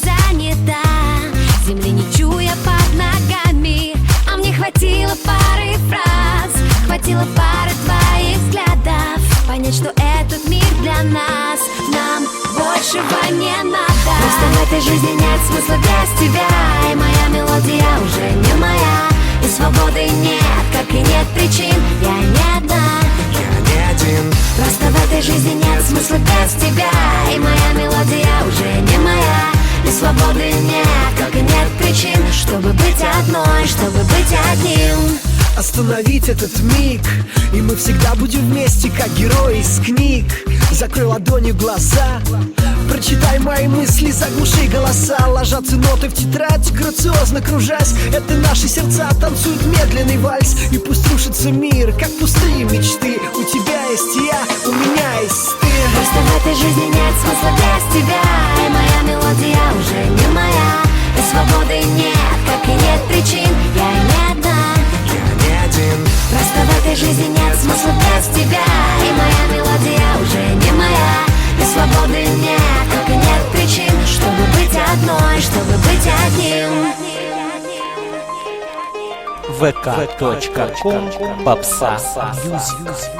занята, земли не чуя под ногами. А мне хватило пары фраз, хватило пары твоих взглядов понять, что этот мир для нас, нам большего не надо. Просто в этой жизни нет смысла без тебя, и моя мелодия уже не моя, и свободы нет, как и нет причин. Я не одна, я не один. просто в этой жизни нет смысла без тебя, и моя мелодия уже не моя, и свободы нет, как и нет причин, чтобы быть одной, чтобы быть одним. Остановить этот миг, и мы всегда будем вместе, как герои из книг. Закрой ладонью глаза, прочитай мои мысли, заглуши голоса. Ложатся ноты в тетрадь, грациозно кружась. Это наши сердца танцуют медленный вальс. И пусть рушится мир, как пустые мечты. У тебя есть я, у меня есть ты. Просто в этой жизни нет смысла без тебя, и моя мелодия уже не моя, и свободы нет, как и нет причин. Я не одна, просто в этой жизни нет смысла без тебя, и моя мелодия уже не моя, и свободы нет, как и нет причин, чтобы быть одной, чтобы быть одним. vk.com Попса Music.